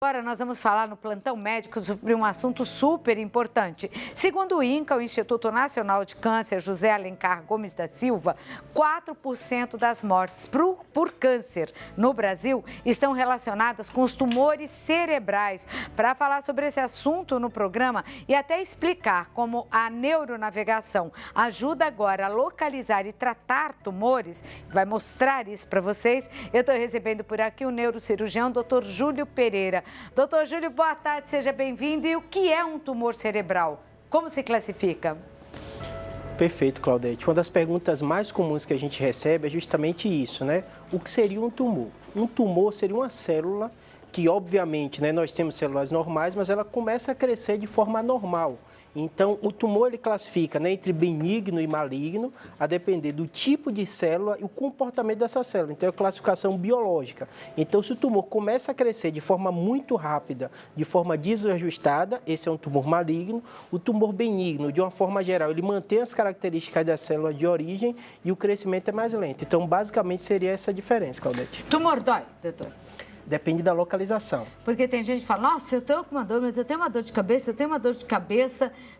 Agora nós vamos falar no Plantão Médico sobre um assunto super importante. Segundo o INCA, o Instituto Nacional de Câncer José Alencar Gomes da Silva, 4% das mortes por câncer no Brasil estão relacionadas com os tumores cerebrais. Para falar sobre esse assunto no programa e até explicar como a neuronavegação ajuda agora a localizar e tratar tumores, vai mostrar isso para vocês. Eu estou recebendo por aqui o neurocirurgião Dr. Júlio Pereira. Doutor Júlio, boa tarde, seja bem-vindo. E o que é um tumor cerebral? Como se classifica? Perfeito, Claudete. Uma das perguntas mais comuns que a gente recebe é justamente isso, né? O que seria um tumor? Um tumor seria uma célula que, obviamente, né, nós temos células normais, mas ela começa a crescer de forma anormal. Então, o tumor ele classifica, né, entre benigno e maligno, a depender do tipo de célula e o comportamento dessa célula. Então, é a classificação biológica. Então, se o tumor começa a crescer de forma muito rápida, de forma desajustada, esse é um tumor maligno. O tumor benigno, de uma forma geral, ele mantém as características da célula de origem e o crescimento é mais lento. Então, basicamente, seria essa a diferença, Claudete. Tumor dói, doutor? Depende da localização. Porque tem gente que fala, nossa, eu tenho uma dor, mas eu tenho uma dor de cabeça,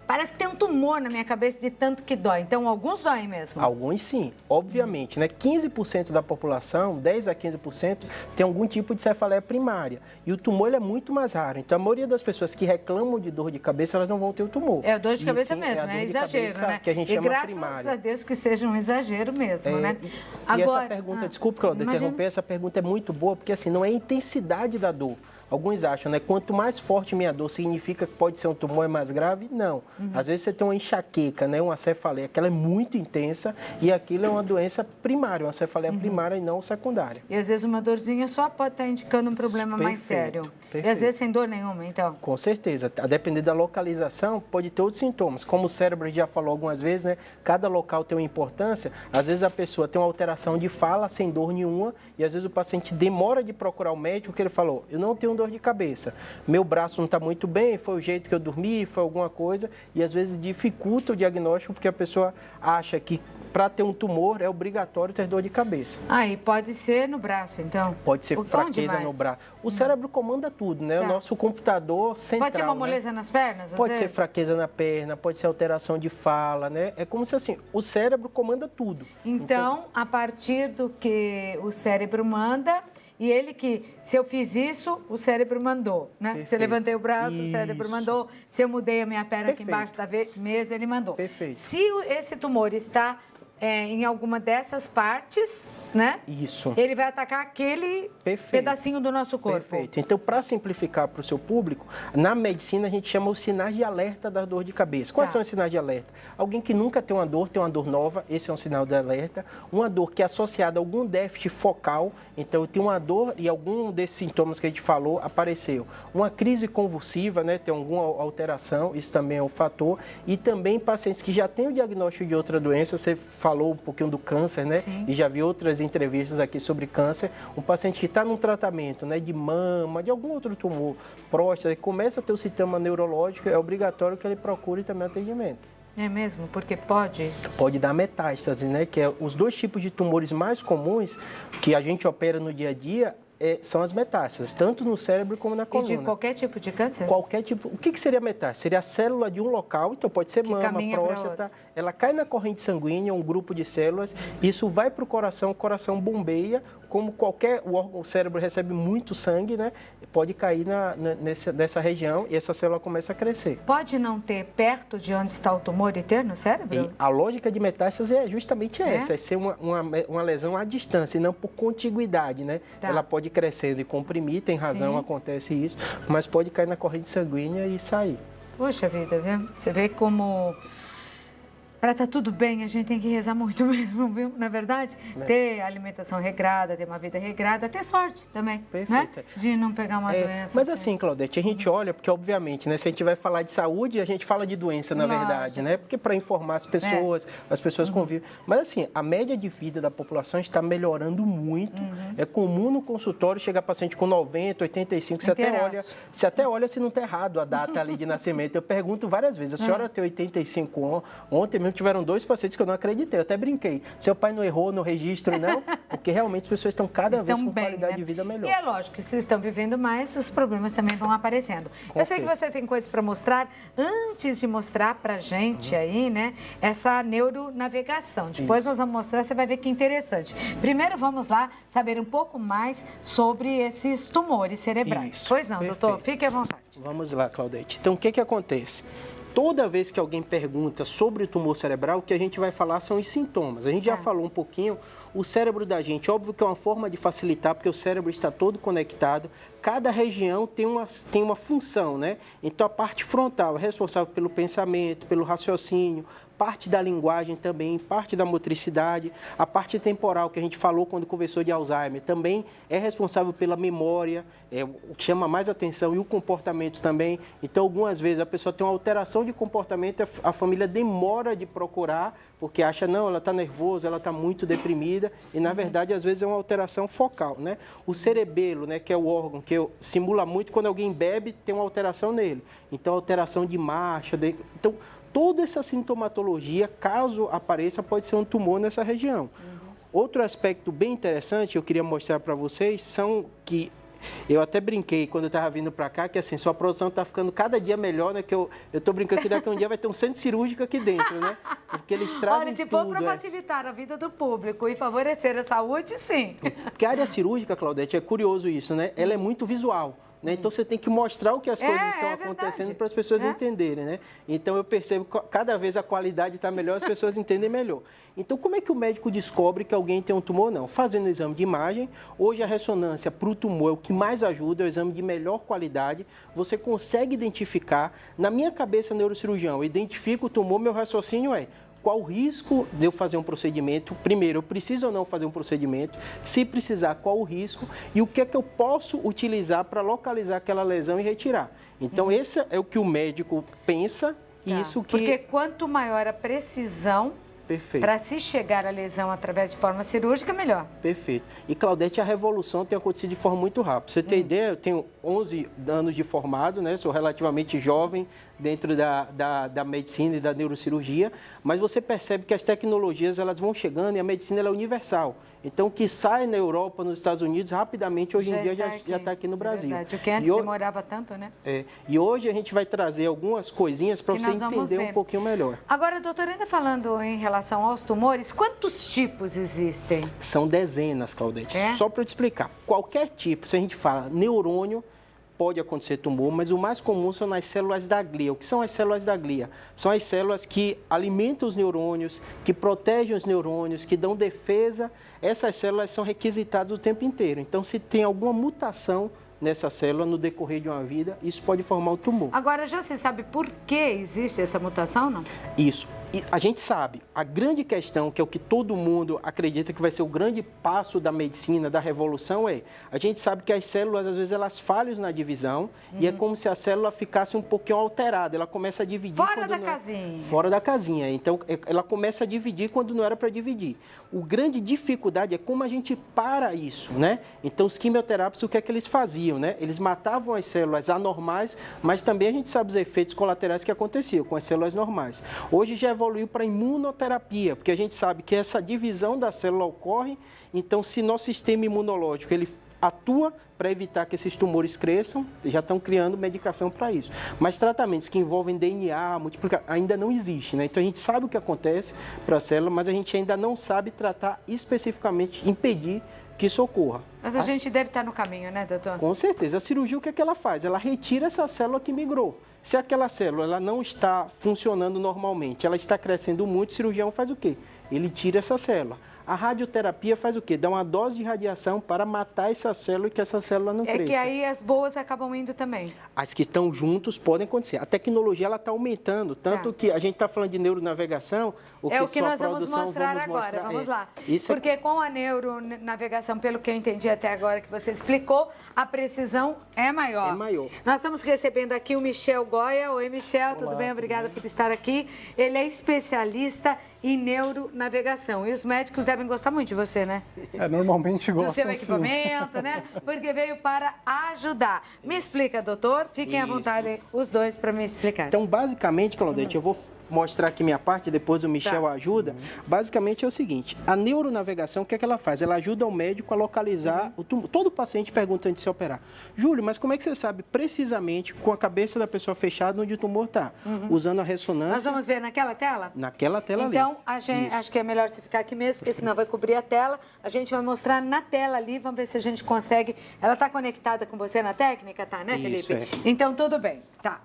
parece que tem um tumor na minha cabeça de tanto que dói. Então, alguns doem mesmo? Alguns sim, obviamente, né? 15% da população, 10 a 15%, tem algum tipo de cefaleia primária. E o tumor ele é muito mais raro. Então, a maioria das pessoas que reclamam de dor de cabeça, elas não vão ter o tumor. É dor de cabeça mesmo, é exagero, né? Que a gente chama primária. E graças a Deus que seja um exagero mesmo, né? E agora, essa pergunta, desculpe, Cláudia, interromper, essa pergunta é muito boa, porque assim, não é a intensidade da dor. Alguns acham, né? Quanto mais forte minha dor, significa que pode ser um tumor mais grave? Não. Às vezes você tem uma enxaqueca, né? Uma cefaleia, que ela é muito intensa e aquilo é uma doença primária, uma cefaleia primária e não secundária. E às vezes uma dorzinha só pode estar indicando um problema mais sério. Perfeito. E às vezes sem dor nenhuma, então? Com certeza. A depender da localização, pode ter outros sintomas. Como o cérebro já falou algumas vezes, né? Cada local tem uma importância. Às vezes a pessoa tem uma alteração de fala sem dor nenhuma e às vezes o paciente demora de procurar o médico porque ele falou, eu não tenho dor de cabeça, meu braço não está muito bem, foi o jeito que eu dormi, foi alguma coisa, e às vezes dificulta o diagnóstico porque a pessoa acha que para ter um tumor é obrigatório ter dor de cabeça. E pode ser no braço, então? Pode ser fraqueza no braço. O cérebro comanda tudo, né? Tá. O nosso computador central. Pode ser uma moleza nas pernas? Pode ser fraqueza na perna, pode ser alteração de fala, né? É como se assim, o cérebro comanda tudo. Então, a partir do que o cérebro manda, e ele que, se eu fiz isso, o cérebro mandou, né? Perfeito. Se eu levantei o braço, o cérebro mandou. Se eu mudei a minha perna aqui embaixo da mesa, ele mandou. Perfeito. Se esse tumor está em alguma dessas partes, né? Isso. Ele vai atacar aquele pedacinho do nosso corpo. Perfeito. Então, para simplificar para o seu público, na medicina a gente chama os sinais de alerta da dor de cabeça. Quais são os sinais de alerta? Alguém que nunca tem uma dor nova, esse é um sinal de alerta. Uma dor que é associada a algum déficit focal, então eu tenho uma dor e algum desses sintomas que a gente falou apareceu. Uma crise convulsiva, né? Tem alguma alteração, isso também é um fator. E também pacientes que já têm o diagnóstico de outra doença, você falou um pouquinho do câncer, né? Sim. E já vi outras entrevistas aqui sobre câncer. Um paciente que está num tratamento, né, de mama, de algum outro tumor, próstata, e começa a ter o sintoma neurológico, é obrigatório que ele procure também atendimento. É mesmo? Porque pode? Pode dar metástase, né? Que é os dois tipos de tumores mais comuns que a gente opera no dia a dia, são as metástases, tanto no cérebro como na coluna. E de qualquer tipo de câncer? Qualquer tipo. O que seria metástase? Seria a célula de um local, então pode ser mama, próstata, ela cai na corrente sanguínea, um grupo de células, isso vai para o coração bombeia, como o cérebro recebe muito sangue, né? Pode cair nessa região e essa célula começa a crescer. Pode não ter perto de onde está o tumor e ter no cérebro? E a lógica de metástase é justamente essa, é ser uma lesão à distância e não por contiguidade, né? Tá. Ela pode crescer e comprimir, tem razão, acontece isso, mas pode cair na corrente sanguínea e sair. Poxa vida, viu? Você vê como... Para estar tudo bem, a gente tem que rezar muito mesmo, viu? Na verdade, ter alimentação regrada, ter uma vida regrada, ter sorte também, perfeito, né? De não pegar uma doença. Mas assim, Claudete, a gente olha, porque obviamente, né? Se a gente vai falar de saúde, a gente fala de doença, na verdade, né? Porque para informar as pessoas convivem. Mas assim, a média de vida da população está melhorando muito. É comum no consultório chegar paciente com 90, 85, você até olha se não está errado a data ali de nascimento. Eu pergunto várias vezes, a senhora tem 85 anos, ontem mesmo mesmo tiveram 2 pacientes que eu não acreditei, eu até brinquei. Seu pai não errou no registro, não? Porque realmente as pessoas estão cada vez com qualidade de vida melhor. E é lógico que se estão vivendo mais, os problemas também vão aparecendo. Eu sei que você tem coisas para mostrar, antes de mostrar pra gente aí, né, essa neuronavegação. Depois nós vamos mostrar, você vai ver que interessante. Primeiro vamos lá saber um pouco mais sobre esses tumores cerebrais. Isso, pois não, perfeito. doutor, fique à vontade. Vamos lá, Claudete. Então, o que acontece? Toda vez que alguém pergunta sobre o tumor cerebral, o que a gente vai falar são os sintomas. A gente já falou um pouquinho, o cérebro da gente, óbvio que é uma forma de facilitar, porque o cérebro está todo conectado, cada região tem uma função, né? Então, a parte frontal é responsável pelo pensamento, pelo raciocínio, parte da linguagem também, parte da motricidade, a parte temporal que a gente falou quando conversou de Alzheimer também é responsável pela memória, o que chama mais atenção, e o comportamento também. Então, algumas vezes a pessoa tem uma alteração de comportamento, a família demora de procurar, porque acha, não, ela está nervosa, ela está muito deprimida, e na verdade, às vezes é uma alteração focal, né? O cerebelo, né, que é o órgão que simula muito quando alguém bebe, tem uma alteração nele. Então, alteração de marcha, então, toda essa sintomatologia, caso apareça, pode ser um tumor nessa região. Outro aspecto bem interessante, eu queria mostrar para vocês, são que eu até brinquei quando eu estava vindo para cá, que assim, sua produção está ficando cada dia melhor, né? Que eu estou brincando que daqui a um dia vai ter um centro cirúrgico aqui dentro, né? Porque eles trazem Olha, se tudo. for para facilitar a vida do público e favorecer a saúde, sim. Porque a área cirúrgica, Claudete, é curioso isso, né? Ela é muito visual. Né? Então, você tem que mostrar o que as coisas estão acontecendo para as pessoas entenderem, né? Então, eu percebo que cada vez a qualidade está melhor, as pessoas entendem melhor. Então, como é que o médico descobre que alguém tem um tumor ou não? Fazendo um exame de imagem. Hoje, a ressonância para o tumor é o que mais ajuda, é o exame de melhor qualidade. Você consegue identificar. Na minha cabeça, neurocirurgião, eu identifico o tumor, meu raciocínio é: qual o risco de eu fazer um procedimento? Primeiro, eu preciso ou não fazer um procedimento? Se precisar, qual o risco? E o que é que eu posso utilizar para localizar aquela lesão e retirar? Então, esse é o que o médico pensa. Isso que... Porque quanto maior a precisão, para se chegar à lesão através de forma cirúrgica, melhor. Perfeito. E, Claudete, a revolução tem acontecido de forma muito rápida. Pra você ter ideia, eu tenho 11 anos de formado, né? Sou relativamente jovem dentro da medicina e da neurocirurgia, mas você percebe que as tecnologias elas vão chegando e a medicina ela é universal. Então, o que sai na Europa, nos Estados Unidos, rapidamente, hoje em dia, já está aqui no Brasil. Verdade. O que antes demorava tanto, né? E hoje a gente vai trazer algumas coisinhas para você entender um pouquinho melhor. Agora, doutora, ainda falando em relação aos tumores, quantos tipos existem? São dezenas, Claudete. Só para eu te explicar. Qualquer tipo, se a gente fala neurônio, pode acontecer tumor, mas o mais comum são nas células da glia. O que são as células da glia? São as células que alimentam os neurônios, que protegem os neurônios, que dão defesa. Essas células são requisitadas o tempo inteiro. Então, se tem alguma mutação nessa célula no decorrer de uma vida, isso pode formar um tumor. Agora, já se sabe por que existe essa mutação, não? Isso. E a gente sabe, a grande questão, que é o que todo mundo acredita que vai ser o grande passo da medicina, da revolução, a gente sabe que as células, às vezes, elas falham na divisão e é como se a célula ficasse um pouquinho alterada, ela começa a dividir... Fora da casinha. Fora da casinha. Então, ela começa a dividir quando não era para dividir. O grande dificuldade é como a gente para isso, né? Então, os quimioterápicos, o que é que eles faziam, né? Eles matavam as células anormais, mas também a gente sabe os efeitos colaterais que aconteciam com as células normais. Hoje já evoluiu para a imunoterapia, porque a gente sabe que essa divisão da célula ocorre, então se nosso sistema imunológico ele atua para evitar que esses tumores cresçam, já estão criando medicação para isso. Mas tratamentos que envolvem DNA, multiplicação, ainda não existe, né? Então a gente sabe o que acontece para a célula, mas a gente ainda não sabe tratar especificamente, impedir que isso ocorra. Mas a gente deve estar no caminho, né, doutor? Com certeza. A cirurgia, o que é que ela faz? Ela retira essa célula que migrou. Se aquela célula ela não está funcionando normalmente, ela está crescendo muito, o cirurgião faz o quê? Ele tira essa célula. A radioterapia faz o quê? Dá uma dose de radiação para matar essa célula e que essa célula não cresça. É que aí as boas acabam indo também. As que estão juntos podem acontecer. A tecnologia está aumentando, tanto que a gente está falando de neuronavegação... É o que nós vamos mostrar agora, vamos lá. Porque com a neuronavegação, pelo que eu entendi até agora que você explicou, a precisão é maior. É maior. Nós estamos recebendo aqui o Michel Goya. Oi, Michel, tudo bem? Obrigada por estar aqui. Ele é especialista e neuronavegação. E os médicos devem gostar muito de você, né? Normalmente gostam, do seu equipamento, né? Porque veio para ajudar. Me explica, doutor. Fiquem à vontade os dois para me explicar. Então, basicamente, Claudete, eu vou mostrar aqui minha parte, depois o Michel ajuda. Basicamente é o seguinte, a neuronavegação, o que é que ela faz? Ela ajuda o médico a localizar o tumor. Todo paciente pergunta antes de se operar. Júlio, mas como é que você sabe precisamente com a cabeça da pessoa fechada onde o tumor está? Usando a ressonância. Nós vamos ver naquela tela? Naquela tela ali. Então, acho que é melhor você ficar aqui mesmo, porque senão vai cobrir a tela. A gente vai mostrar na tela ali, vamos ver se a gente consegue. Ela está conectada com você na técnica, tá, né, Felipe? Então, tudo bem, tá.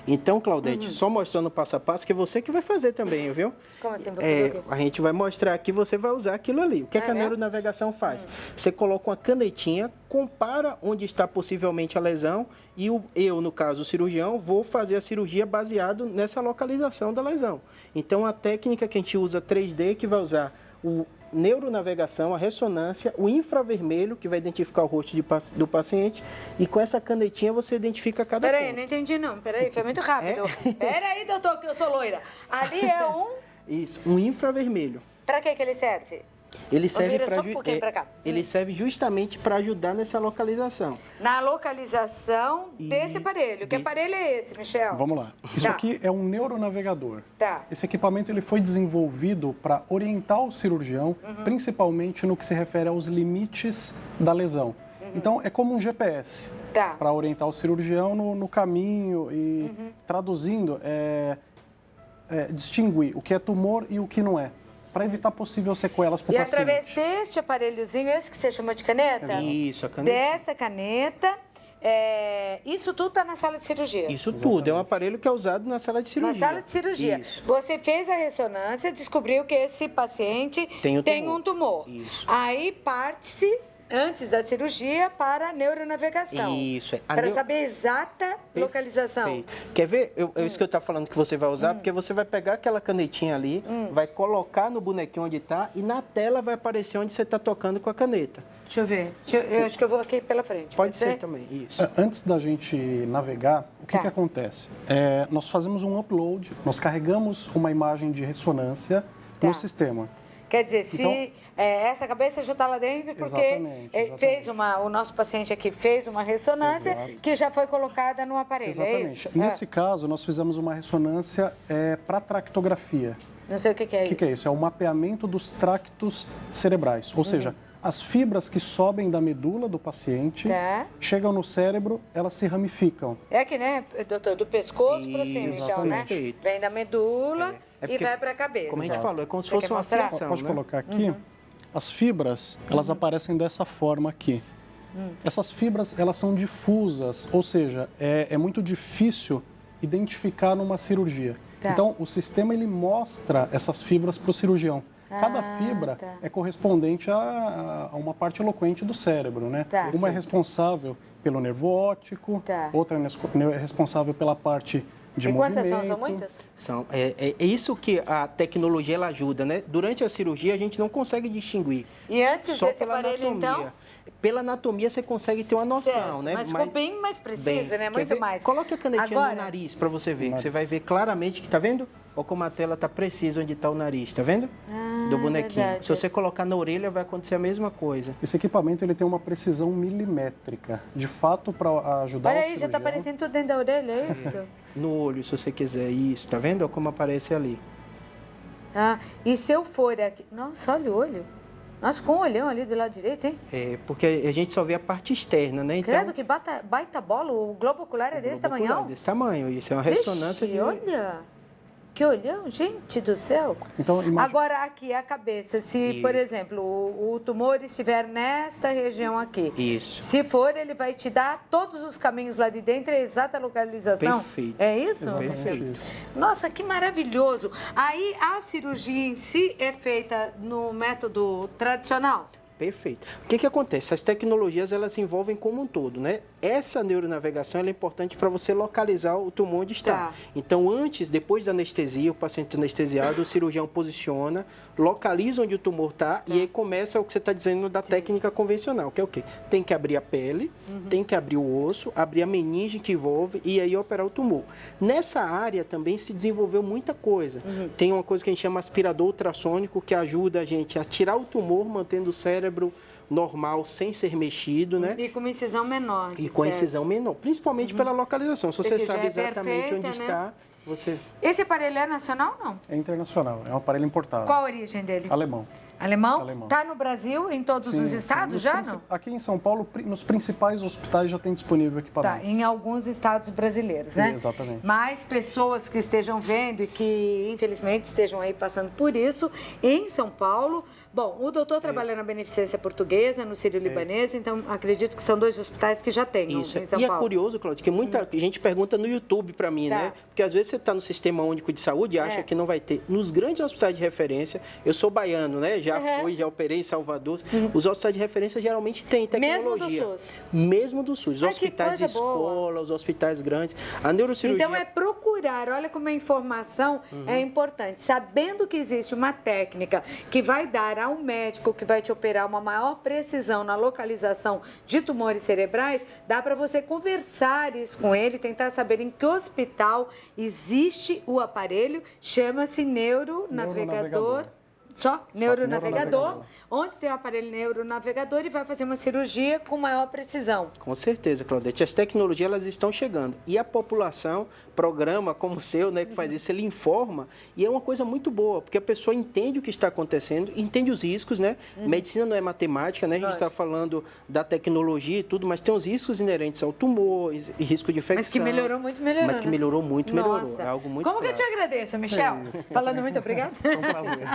Então, Claudete, só mostrando o passo a passo, que é você que vai fazer também, viu? Como assim você a gente vai mostrar aqui, você vai usar aquilo ali. O que, que a neuronavegação faz? Você coloca uma canetinha, compara onde está possivelmente a lesão e eu, no caso, o cirurgião, vou fazer a cirurgia baseado nessa localização da lesão. Então, a técnica que a gente usa 3D, que vai usar o neuronavegação, a ressonância, o infravermelho, que vai identificar o rosto do paciente, e com essa canetinha você identifica cada ponto. Peraí, não entendi não. Peraí, foi muito rápido. Peraí, doutor, que eu sou loira. Ali é Isso, um infravermelho. Pra que ele serve? Ele serve só um pouquinho pra cá. Ele serve justamente para ajudar nessa localização. Na localização desse aparelho. Que aparelho é esse, Michel? Vamos lá. Isso aqui é um neuronavegador. Tá. Esse equipamento ele foi desenvolvido para orientar o cirurgião, principalmente no que se refere aos limites da lesão. Então, é como um GPS para orientar o cirurgião no caminho e, traduzindo, distinguir o que é tumor e o que não é, para evitar possíveis sequelas para o paciente. E através deste aparelhozinho, esse que você chamou de caneta? Isso, a caneta. Desta caneta, isso tudo está na sala de cirurgia? Isso tudo, é um aparelho que é usado na sala de cirurgia. Na sala de cirurgia. Isso. Você fez a ressonância, descobriu que esse paciente tem um tumor. Isso. Aí parte-se, antes da cirurgia, para a neuronavegação. Isso. Para saber a exata localização. Perfeito. Quer ver? Isso que eu estou falando que você vai usar, porque você vai pegar aquela canetinha ali, vai colocar no bonequinho onde está e na tela vai aparecer onde você está tocando com a caneta. Deixa eu ver. Eu acho que eu vou aqui pela frente. Pode ser também, isso. Antes da gente navegar, o que acontece? Nós fazemos um upload, nós carregamos uma imagem de ressonância no sistema. Quer dizer, se essa cabeça já está lá dentro, porque fez o nosso paciente aqui fez uma ressonância que já foi colocada no aparelho, exatamente. é isso? Nesse caso, nós fizemos uma ressonância para tractografia. Não sei o que é isso. O que é isso? É o mapeamento dos tractos cerebrais, ou seja, as fibras que sobem da medula do paciente, chegam no cérebro, elas se ramificam. É aqui, né, doutor? Do pescoço para cima, então, né? Vem da medula e vai para a cabeça. Como a gente falou, é como se fosse uma fiação, Pode colocar aqui. As fibras, elas aparecem dessa forma aqui. Essas fibras, elas são difusas, ou seja, é muito difícil identificar numa cirurgia. Então, o sistema, ele mostra essas fibras para o cirurgião. Cada fibra é correspondente a uma parte eloquente do cérebro, né? Uma é responsável pelo nervo óptico, outra é responsável pela parte de movimento. E quantas são? São muitas? É isso que a tecnologia ela ajuda, né? Durante a cirurgia a gente não consegue distinguir. E antes desse aparelho, então? Pela anatomia você consegue ter uma noção, né? Mas ficou bem mais precisa, né? Muito mais. Coloque a canetinha no nariz para você ver, que você vai ver claramente que, tá vendo? Olha como a tela está precisa onde está o nariz, tá vendo? Do bonequinho. Verdade. Se você colocar na orelha, vai acontecer a mesma coisa. Esse equipamento ele tem uma precisão milimétrica, de fato, para ajudar o cirurgião. Olha aí, já está aparecendo tudo dentro da orelha, é isso? No olho, se você quiser. Isso, tá vendo? Olha como aparece ali. E se eu for aqui... Nossa, olha o olho. Nossa, ficou um olhão ali do lado direito, hein? Porque a gente só vê a parte externa, né? Então, credo, que baita bola. O globo ocular é desse tamanho? Desse tamanho. Isso é uma ressonância de... olha... Que olhão, gente do céu. Então, agora, aqui, a cabeça. Se, por exemplo, o tumor estiver nesta região aqui. Isso. Se for, ele vai te dar todos os caminhos lá de dentro, a exata localização. Perfeito. É isso? Perfeito. Nossa, que maravilhoso. Aí, a cirurgia em si é feita no método tradicional? Perfeito. O que acontece? As tecnologias, elas se envolvem como um todo, né? Essa neuronavegação, ela é importante para você localizar o tumor onde está. Tá. Então, antes, depois da anestesia, o paciente anestesiado, o cirurgião posiciona, localiza onde o tumor está e aí começa o que você está dizendo da técnica convencional, que é o quê? Tem que abrir a pele, tem que abrir o osso, abrir a meninge que envolve e aí operar o tumor. Nessa área também se desenvolveu muita coisa. Tem uma coisa que a gente chama aspirador ultrassônico, que ajuda a gente a tirar o tumor, mantendo o cérebro normal, sem ser mexido, né? E com uma incisão menor. E com a incisão menor, principalmente pela localização. Se você Porque sabe já é exatamente perfeita, onde né? está, você... Esse aparelho é nacional ou não? É internacional, é um aparelho importado. Qual a origem dele? Alemão. Alemão? Alemão. Tá no Brasil, em todos Sim, os sim. estados Nos já, princi- não? Aqui em São Paulo, nos principais hospitais já tem disponível o Tá, equipamento. em alguns estados brasileiros, né? Exatamente. Mas pessoas que estejam vendo e que, infelizmente, estejam aí passando por isso, em São Paulo... Bom, o doutor trabalha na Beneficência Portuguesa, no Sírio-Libanês, então acredito que são 2 hospitais que já tenham Isso. em São E Paulo. é curioso, Cláudio, que muita gente pergunta no YouTube para mim, Tá. né? Porque às vezes você está no Sistema Único de Saúde e acha É. que não vai ter. Nos grandes hospitais de referência, eu sou baiano, né? Já fui, já operei em Salvador. Os hospitais de referência geralmente têm tecnologia. Mesmo do SUS? Mesmo do SUS. Os Ai, que hospitais de coisa boa. escola, os hospitais grandes. A neurocirurgia... Então é procurar, olha como a informação é importante. Sabendo que existe uma técnica que vai dar ao médico que vai te operar uma maior precisão na localização de tumores cerebrais, dá para você conversar isso com ele, tentar saber em que hospital existe o aparelho, chama-se neuronavegador. Só neuronavegador, onde tem o aparelho neuronavegador e vai fazer uma cirurgia com maior precisão. Com certeza, Claudete. As tecnologias, elas estão chegando. E a população, programa como o seu, né, que faz isso, ele informa. E é uma coisa muito boa, porque a pessoa entende o que está acontecendo, entende os riscos, né? Medicina não é matemática, né? A gente está falando da tecnologia e tudo, mas tem os riscos inerentes ao tumor, e risco de infecção. Mas que melhorou muito, melhorou. Mas que né? melhorou muito, melhorou. Nossa. É algo muito Como que eu te claro. agradeço, Michel? Falando muito obrigada. É um prazer.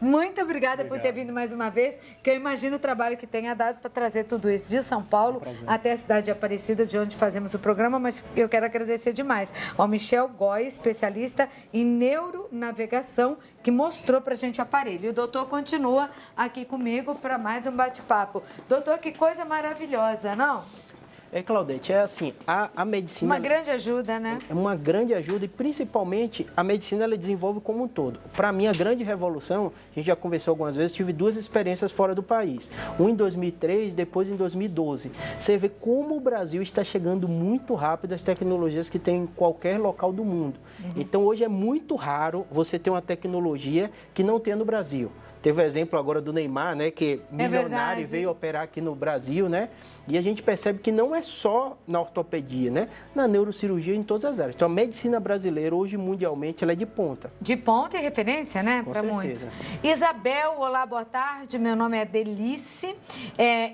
Muito obrigada por ter vindo mais uma vez, que eu imagino o trabalho que tenha dado para trazer tudo isso de São Paulo até a cidade de Aparecida, de onde fazemos o programa, mas eu quero agradecer demais ao Michel Goy, especialista em neuronavegação, que mostrou para a gente o aparelho. E o doutor continua aqui comigo para mais um bate-papo. Doutor, que coisa maravilhosa, não? Claudete, é assim, a medicina... Uma grande ajuda, né? É uma grande ajuda e, principalmente, a medicina ela desenvolve como um todo. Para mim, a grande revolução, a gente já conversou algumas vezes, tive 2 experiências fora do país. Um em 2003, depois em 2012. Você vê como o Brasil está chegando muito rápido às tecnologias que tem em qualquer local do mundo. Então, hoje é muito raro você ter uma tecnologia que não tenha no Brasil. Teve o exemplo agora do Neymar, né, que milionário e veio operar aqui no Brasil, né? E a gente percebe que não é só na ortopedia, né? Na neurocirurgia, em todas as áreas. Então, a medicina brasileira, hoje, mundialmente, ela é de ponta. De ponta e referência, né? Para muitos. Isabel, olá, boa tarde. Meu nome é Delice.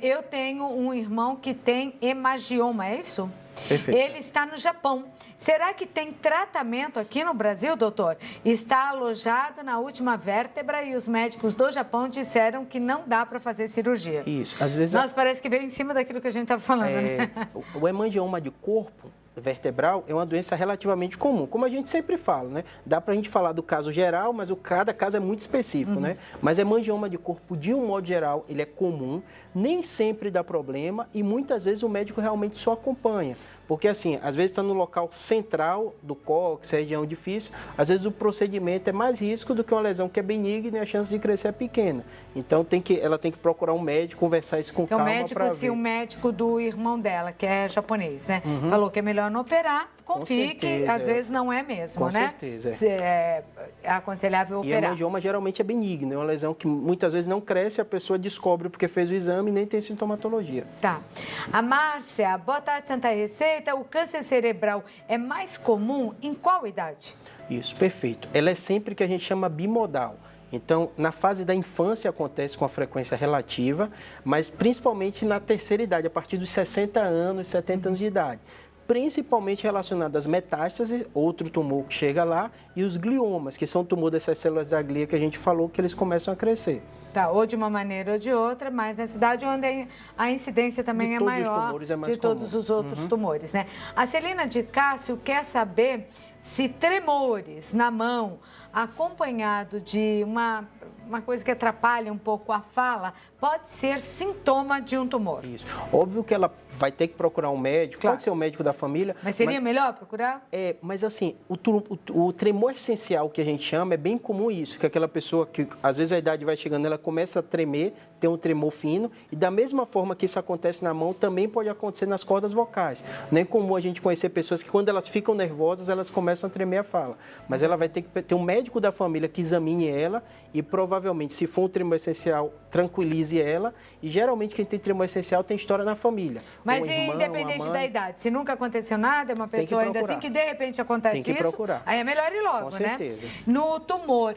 Eu tenho um irmão que tem hemangioma, é isso? Perfeito. Ele está no Japão. Será que tem tratamento aqui no Brasil, doutor? Está alojado na última vértebra e os médicos do Japão disseram que não dá para fazer cirurgia. Isso. Às vezes... Nossa, parece que veio em cima daquilo que a gente estava falando, né? O hemangioma de corpo vertebral é uma doença relativamente comum, como a gente sempre fala, né? Dá pra gente falar do caso geral, mas cada caso é muito específico, né? Mas hemangioma de corpo, de um modo geral, ele é comum, nem sempre dá problema e muitas vezes o médico realmente só acompanha. Porque, assim, às vezes está no local central do cóccix, região difícil, às vezes o procedimento é mais risco do que uma lesão que é benigna e a chance de crescer é pequena. Então, ela tem que procurar um médico, conversar isso com calma para ver. Se o médico do irmão dela, que é japonês, né, falou que é melhor não operar, confie que às vezes não é mesmo, com né? certeza. É aconselhável E operar. a hemangioma geralmente é benigna, é uma lesão que muitas vezes não cresce, a pessoa descobre porque fez o exame e nem tem sintomatologia. Tá. A Márcia, boa tarde, Santa Receita. O câncer cerebral é mais comum em qual idade? Isso, perfeito. Ela é sempre que a gente chama bimodal. Então, na fase da infância acontece com a frequência relativa, mas principalmente na terceira idade, a partir dos 60 anos, 70 anos de idade. Principalmente relacionado às metástases, outro tumor que chega lá, e os gliomas, que são tumor dessas células da glia que a gente falou, que eles começam a crescer. Tá, ou de uma maneira ou de outra, mas na cidade onde a incidência também é maior de todos os outros tumores, né? A Celina de Cássio quer saber se tremores na mão, acompanhado de uma coisa que atrapalha um pouco a fala, pode ser sintoma de um tumor. Isso. Óbvio que ela vai ter que procurar um médico, Claro. pode ser um médico da família. Mas seria melhor procurar? Mas assim, o tremor essencial que a gente chama é bem comum isso, que aquela pessoa que às vezes a idade vai chegando, ela começa a tremer, tem um tremor fino, e da mesma forma que isso acontece na mão, também pode acontecer nas cordas vocais. Não é comum a gente conhecer pessoas que quando elas ficam nervosas, elas começam a tremer a fala. Mas ela vai ter que ter um médico da família que examine ela e provavelmente, se for um tremor essencial, tranquilize ela. E geralmente quem tem tremor essencial tem história na família. Mas Um irmão, independente uma mãe, da idade, se nunca aconteceu nada, é uma Tem que pessoa ainda procurar. assim que de repente acontece Tem que isso, procurar. aí é melhor ir logo, Com né? certeza. No tumor,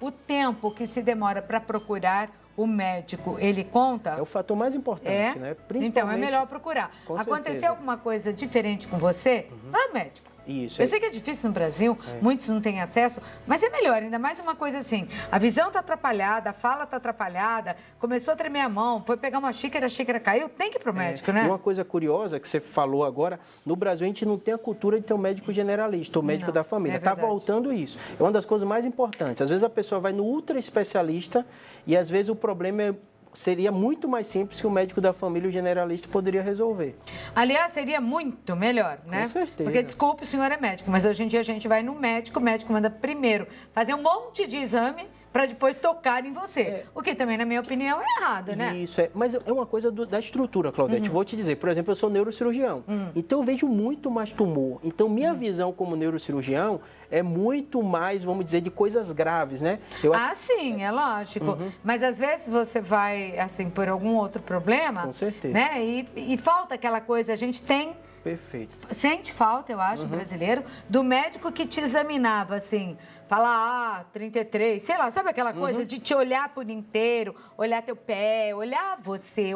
o tempo que se demora para procurar o médico, ele conta? é o fator mais importante, né? Principalmente... Então, é melhor procurar. Com Aconteceu certeza. alguma coisa diferente com você? Vai ao médico. Isso. Eu sei que é difícil no Brasil, muitos não têm acesso, mas é melhor, ainda mais uma coisa assim, a visão está atrapalhada, a fala está atrapalhada, começou a tremer a mão, foi pegar uma xícara, a xícara caiu, tem que ir para o médico, né? E uma coisa curiosa que você falou agora, no Brasil a gente não tem a cultura de ter um médico generalista, ou médico Não, da família. é Está verdade. voltando isso. É uma das coisas mais importantes. Às vezes a pessoa vai no ultra especialista e às vezes o problema seria muito mais simples que o médico da família, o generalista, poderia resolver. Aliás, seria muito melhor, né? Com certeza. Porque, desculpe, o senhor é médico, mas hoje em dia a gente vai no médico, o médico manda primeiro fazer um monte de exame para depois tocar em você. O que também, na minha opinião, é errado, né? Isso, mas é uma coisa da estrutura, Claudete. Vou te dizer, por exemplo, eu sou neurocirurgião, então eu vejo muito mais tumor. Então, minha visão como neurocirurgião é muito mais, vamos dizer, de coisas graves, né? Ah, sim, é lógico. Mas às vezes você vai, assim, por algum outro problema. Com certeza. Né? E falta aquela coisa, a gente tem. Perfeito. Sente falta, eu acho, brasileiro, do médico que te examinava, assim, falar, 33, sei lá, sabe aquela coisa de te olhar por inteiro, olhar teu pé, olhar você,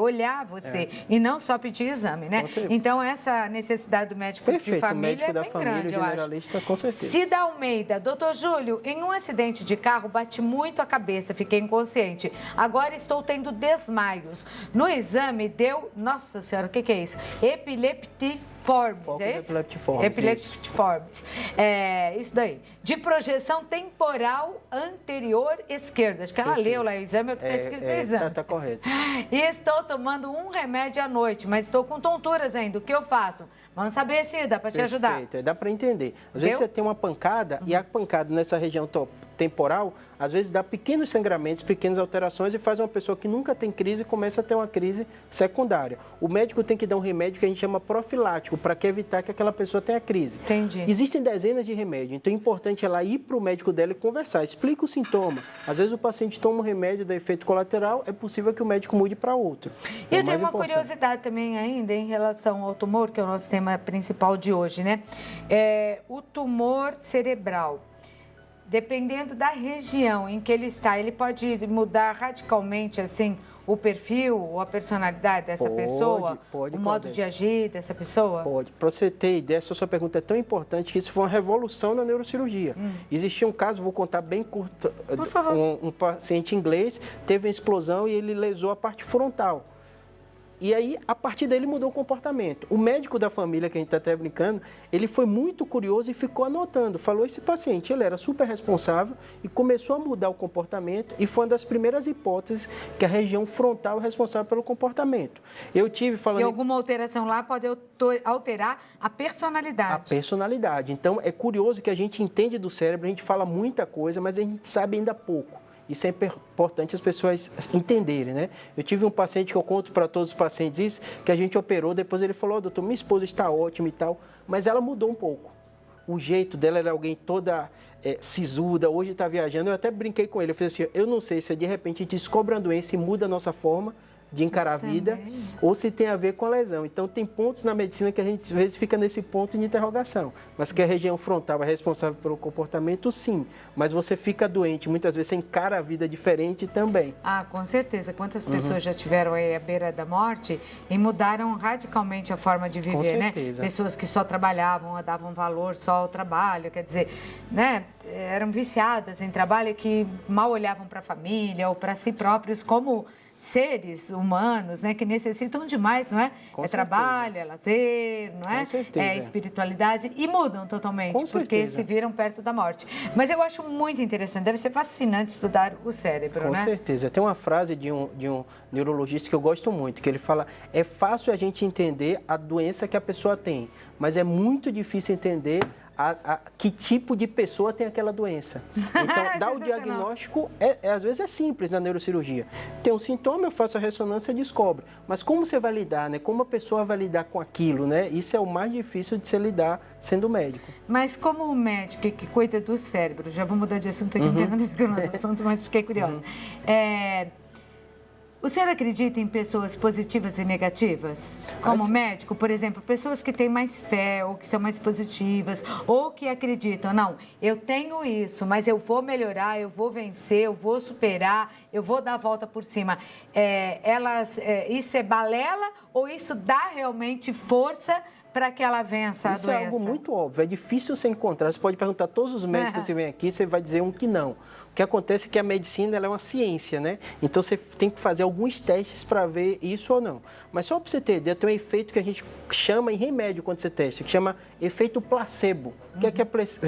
e não só pedir exame, né? Então, essa necessidade do médico Perfeito, de família médico é da bem família, grande, eu acho. generalista, com certeza. Cida Almeida, doutor Júlio, em um acidente de carro, bati muito a cabeça, fiquei inconsciente. Agora estou tendo desmaios. No exame deu, nossa senhora, o que é isso? Epileptiformes, é isso? Epileptiformes, Epileptiformes. É, isso daí. De projeção temporal anterior esquerda. Acho que ela leu lá o exame, é o que está escrito no exame. Tá correto. E estou tomando um remédio à noite, mas estou com tonturas ainda. O que eu faço? Vamos saber se dá para te ajudar. Perfeito, dá para entender. Às vezes você tem uma pancada e a pancada nessa região temporal, às vezes dá pequenos sangramentos, pequenas alterações e faz uma pessoa que nunca tem crise começa a ter uma crise secundária. O médico tem que dar um remédio que a gente chama profilático para evitar que aquela pessoa tenha crise. Entendi. Existem dezenas de remédios, então é importante ela ir para o médico dela e conversar, explica o sintoma. Às vezes o paciente toma um remédio, dá efeito colateral, é possível que o médico mude para outro. E eu tenho uma curiosidade também ainda em relação ao tumor, que é o nosso tema principal de hoje, né? O tumor cerebral. Dependendo da região em que ele está, ele pode mudar radicalmente, assim, o perfil ou a personalidade dessa pessoa? Pode, o modo de agir dessa pessoa? Pode. Para você ter ideia, essa sua pergunta é tão importante que isso foi uma revolução na neurocirurgia. Existia um caso, vou contar bem curto. Por favor. Um paciente inglês teve uma explosão e ele lesou a parte frontal. E aí, a partir daí, ele mudou o comportamento. O médico da família, que a gente está até brincando, ele foi muito curioso e ficou anotando. Falou, esse paciente, ele era super responsável e começou a mudar o comportamento e foi uma das primeiras hipóteses que a região frontal é responsável pelo comportamento. Eu tive falando... E alguma alteração lá pode alterar a personalidade. A personalidade. Então, é curioso que a gente entende do cérebro, a gente fala muita coisa, mas a gente sabe ainda pouco. Isso é importante as pessoas entenderem, né? Eu tive um paciente que eu conto para todos os pacientes isso, que a gente operou, depois ele falou, doutor, minha esposa está ótima e tal, mas ela mudou um pouco. O jeito dela era alguém toda sisuda, hoje está viajando, eu até brinquei com ele, eu falei assim, eu não sei se de repente a gente descobre uma doença e muda a nossa forma de encarar a vida, ou se tem a ver com a lesão. Então, tem pontos na medicina que a gente, às vezes, fica nesse ponto de interrogação. Mas que a região frontal é responsável pelo comportamento, sim. Mas você fica doente, muitas vezes você encara a vida diferente também. Ah, com certeza. Quantas pessoas já tiveram aí à beira da morte e mudaram radicalmente a forma de viver, Com certeza. né? Pessoas que só trabalhavam, davam valor só ao trabalho, quer dizer, né? Eram viciadas em trabalho e que mal olhavam para a família ou para si próprios como seres humanos, né, que necessitam demais, não é? Com é certeza. Trabalho, é lazer, não é? Com certeza. É espiritualidade e mudam totalmente, Com porque certeza. se viram perto da morte. Mas eu acho muito interessante, deve ser fascinante estudar o cérebro, Com né? certeza. Tem uma frase de um neurologista que eu gosto muito, que ele fala: é fácil a gente entender a doença que a pessoa tem, mas é muito difícil entender que tipo de pessoa tem aquela doença. Então, dar o diagnóstico, às vezes é simples na neurocirurgia. Tem um sintoma, eu faço a ressonância e descobre. Mas como você vai lidar, né? Como a pessoa vai lidar com aquilo, né? Isso é o mais difícil de se lidar sendo médico. Mas como o médico que cuida do cérebro, já vou mudar de assunto aqui, não tem nada a ver com o nosso assunto, mas fiquei curiosa. O senhor acredita em pessoas positivas e negativas? Como médico, por exemplo, pessoas que têm mais fé, ou que são mais positivas, ou que acreditam, não, eu tenho isso, mas eu vou melhorar, eu vou vencer, eu vou superar, eu vou dar a volta por cima. Isso é balela ou isso dá realmente força para que ela vença a doença? Isso é algo muito óbvio, é difícil você encontrar. Você pode perguntar a todos os médicos que vêm aqui, você vai dizer um que não. O que acontece é que a medicina ela é uma ciência, né? Então você tem que fazer alguns testes para ver isso ou não. Mas só para você ter ideia, tem um efeito que a gente chama em remédio quando você testa, que chama efeito placebo. O que é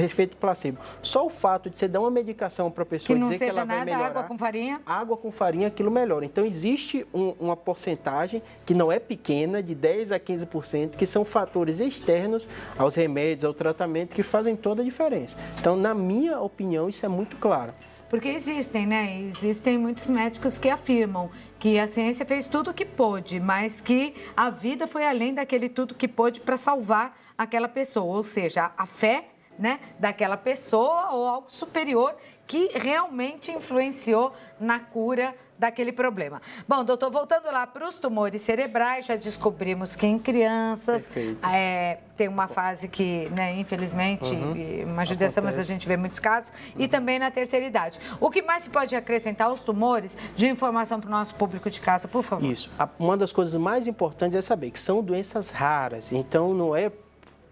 efeito placebo? Só o fato de você dar uma medicação para a pessoa dizer que ela vai melhorar. Que não seja nada, água com farinha? Água com farinha, aquilo melhora. Então existe uma porcentagem que não é pequena, de 10 a 15%, que são fatores externos aos remédios, ao tratamento, que fazem toda a diferença. Então, na minha opinião, isso é muito claro. Porque existem, né? Existem muitos médicos que afirmam que a ciência fez tudo o que pôde, mas que a vida foi além daquele tudo que pôde para salvar aquela pessoa. Ou seja, a fé, né, daquela pessoa ou algo superior que realmente influenciou na cura daquele problema. Bom, doutor, voltando lá para os tumores cerebrais, já descobrimos que em crianças tem uma fase que, né, infelizmente, uma judiação, mas a gente vê muitos casos, e também na terceira idade. O que mais se pode acrescentar aos tumores de informação para o nosso público de casa, por favor? Isso. Uma das coisas mais importantes é saber que são doenças raras, então não é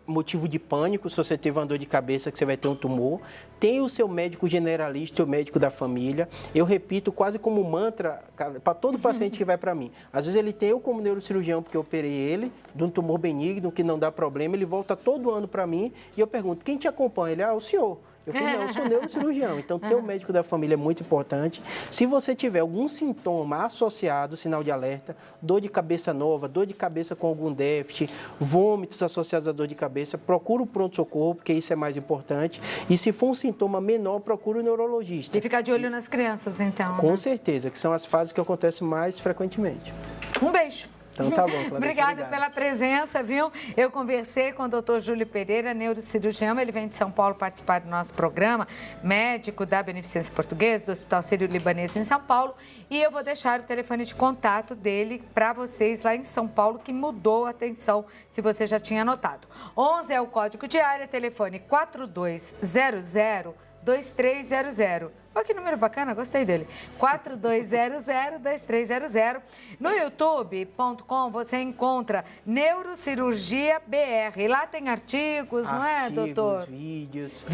motivo de pânico se você teve uma dor de cabeça que você vai ter um tumor. Tem o seu médico generalista, o médico da família. Eu repito quase como mantra para todo paciente que vai para mim. Às vezes ele tem eu como neurocirurgião, porque eu operei ele, de um tumor benigno que não dá problema, ele volta todo ano para mim e eu pergunto, quem te acompanha? Ele, o senhor. Eu falei, não, eu sou neurocirurgião, então ter o médico da família é muito importante. Se você tiver algum sintoma associado, sinal de alerta, dor de cabeça nova, dor de cabeça com algum déficit, vômitos associados à dor de cabeça, procura o pronto-socorro, porque isso é mais importante. E se for um sintoma menor, procura o neurologista. E ficar de olho nas crianças, então. Com certeza, que são as fases que acontecem mais frequentemente. Um beijo. Então tá bom, Claudete. Obrigada pela presença, viu? Eu conversei com o doutor Júlio Pereira, neurocirurgião, ele vem de São Paulo participar do nosso programa, médico da Beneficência Portuguesa, do Hospital Sírio-Libanês em São Paulo, e eu vou deixar o telefone de contato dele para vocês lá em São Paulo, que mudou a atenção, se você já tinha anotado. 11 é o código de área, telefone 4200-2300. Olha que número bacana, gostei dele. 4200-2300. No youtube.com você encontra Neurocirurgia BR. Lá tem artigos, não é, doutor? Vídeos.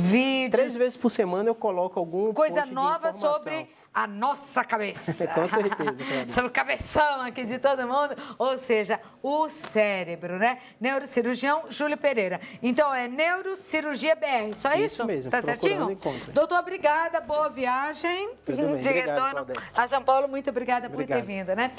3 vezes por semana eu coloco algum coisa nova sobre a nossa cabeça. Com certeza, Claudete. Sobre o cabeção aqui de todo mundo, ou seja, o cérebro, né? Neurocirurgião Júlio Pereira. Então, é Neurocirurgia BR, só isso? Isso mesmo. Tá certinho? Doutor, obrigada, boa viagem. Tudo bem. De retorno a São Paulo, muito obrigada por ter vindo, né?